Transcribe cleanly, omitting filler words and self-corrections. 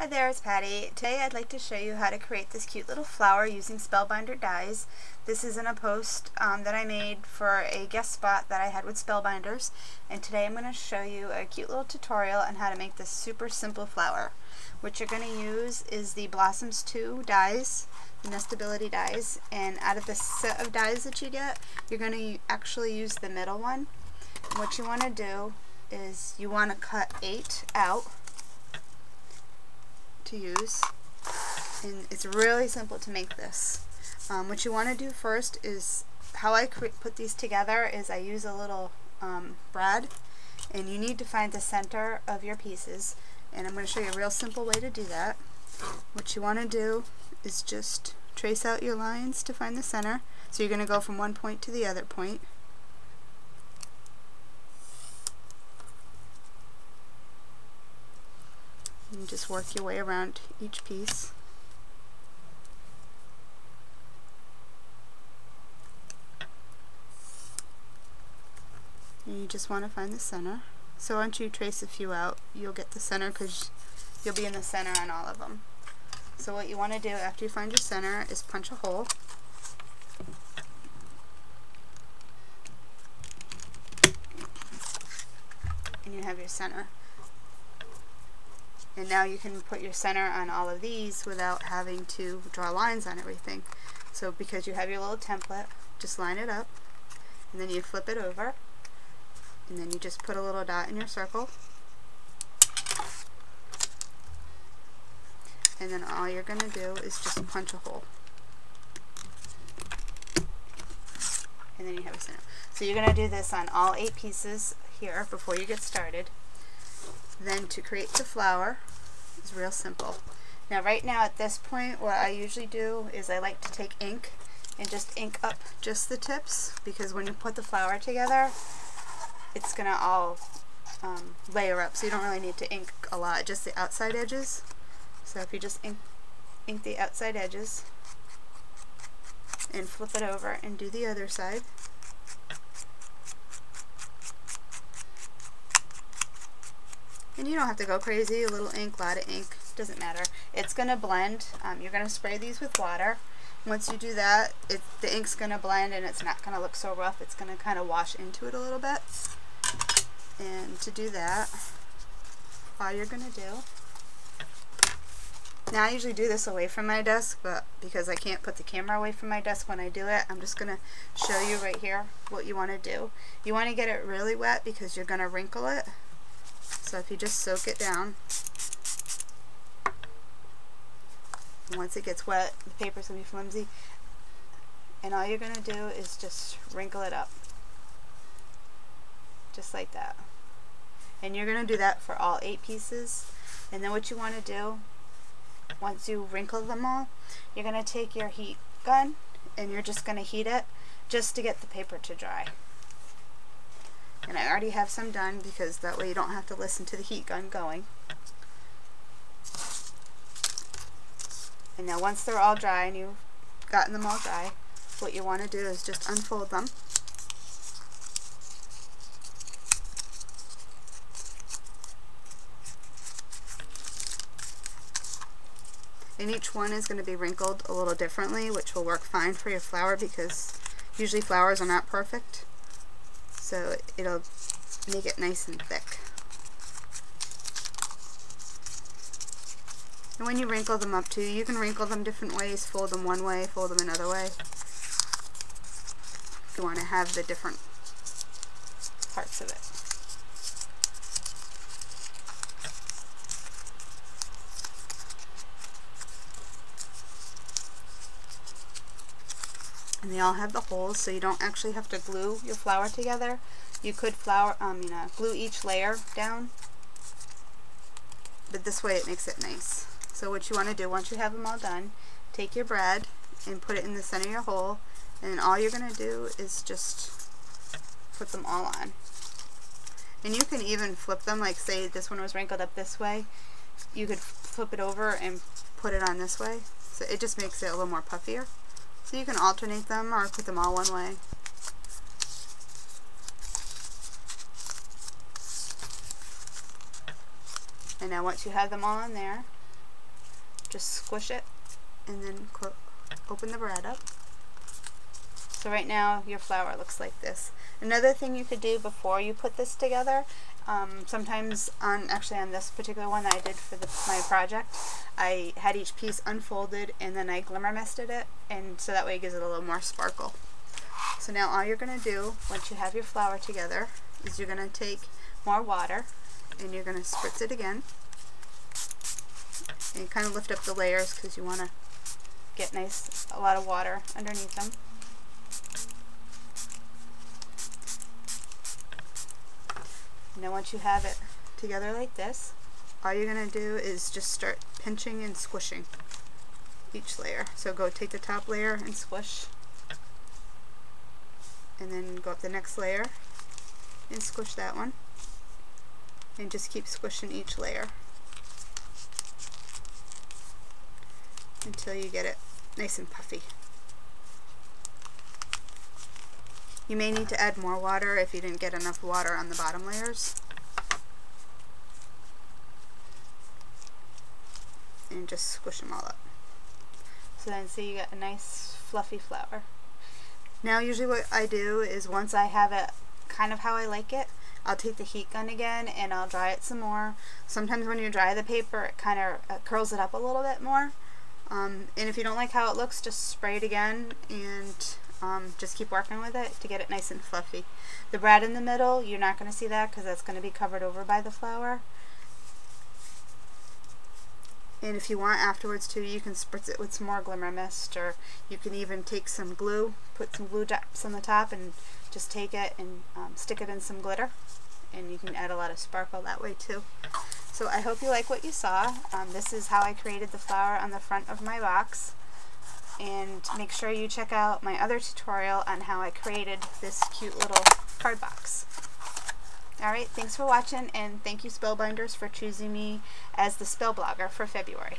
Hi there, it's Patty. Today I'd like to show you how to create this cute little flower using Spellbinder dies. This is in a post that I made for a guest spot that I had with Spellbinders, and today I'm going to show you a cute little tutorial on how to make this super simple flower. What you're going to use is the Blossoms 2 dies, the Nestabilite dies, and out of the set of dies that you get, you're going to actually use the middle one. And what you want to do is you want to cut 8 out to use, and it's really simple to make this. What you want to do first is, how I put these together is I use a little brad, and you need to find the center of your pieces, and I'm going to show you a real simple way to do that. What you want to do is just trace out your lines to find the center. So you're going to go from one point to the other point. And just work your way around each piece. And you just want to find the center. So once you trace a few out, you'll get the center because you'll be in the center on all of them. So what you want to do after you find your center is punch a hole. And you have your center. And now you can put your center on all of these without having to draw lines on everything. So because you have your little template, just line it up, and then you flip it over, and then you just put a little dot in your circle, and then all you're going to do is just punch a hole. And then you have a center. So you're going to do this on all 8 pieces here before you get started. Then to create the flower is real simple. Now right now at this point, what I usually do is I like to take ink and just ink up just the tips, because when you put the flower together it's gonna all layer up, so you don't really need to ink a lot, just the outside edges. So if you just ink the outside edges and flip it over and do the other side. And you don't have to go crazy, a little ink, a lot of ink, doesn't matter. It's going to blend. You're going to spray these with water. Once you do that, the ink's going to blend and it's not going to look so rough. It's going to kind of wash into it a little bit. And to do that, all you're going to do, now I usually do this away from my desk, but because I can't put the camera away from my desk when I do it, I'm just going to show you right here what you want to do. You want to get it really wet because you're going to wrinkle it. So if you just soak it down, once it gets wet, the paper's going to be flimsy, and all you're going to do is just wrinkle it up, just like that. And you're going to do that for all 8 pieces. And then what you want to do, once you wrinkle them all, you're going to take your heat gun and you're just going to heat it just to get the paper to dry. And I already have some done because that way you don't have to listen to the heat gun going. And now once they're all dry and you've gotten them all dry, what you want to do is just unfold them. And each one is going to be wrinkled a little differently, which will work fine for your flower because usually flowers are not perfect. So it'll make it nice and thick. And when you wrinkle them up too, you can wrinkle them different ways, fold them one way, fold them another way. You want to have the different parts of it. And they all have the holes, so you don't actually have to glue your flower together. You could glue each layer down, but this way it makes it nice. So what you want to do, once you have them all done, take your brad and put it in the center of your hole, and all you're going to do is just put them all on. And you can even flip them, like say this one was wrinkled up this way, you could flip it over and put it on this way, so it just makes it a little more puffier. So you can alternate them or put them all one way. And now once you have them all in there, just squish it and then open the brad up. So right now your flower looks like this. Another thing you could do before you put this together, sometimes actually on this particular one that I did for my project, I had each piece unfolded and then I glimmer misted it, and so that way it gives it a little more sparkle. So now all you're going to do once you have your flower together is you're going to take more water and you're going to spritz it again and kind of lift up the layers because you want to get a lot of water underneath them. Now once you have it together like this, all you're going to do is just start pinching and squishing each layer. So go take the top layer and squish, and then go up the next layer and squish that one, and just keep squishing each layer until you get it nice and puffy. You may need to add more water if you didn't get enough water on the bottom layers. And just squish them all up. So then see you got a nice fluffy flower. Now usually what I do is once I have it kind of how I like it, I'll take the heat gun again and I'll dry it some more. Sometimes when you dry the paper it kind of curls it up a little bit more. And if you don't like how it looks, just spray it again and just keep working with it to get it nice and fluffy. The brad in the middle, you're not going to see that because that's going to be covered over by the flower. And if you want afterwards too, you can spritz it with some more glimmer mist, or you can even take some glue, put some glue drops on the top and just take it and stick it in some glitter, and you can add a lot of sparkle that way too. So I hope you like what you saw. This is how I created the flower on the front of my box. And make sure you check out my other tutorial on how I created this cute little card box. Alright, thanks for watching, and thank you Spellbinders for choosing me as the spell blogger for February.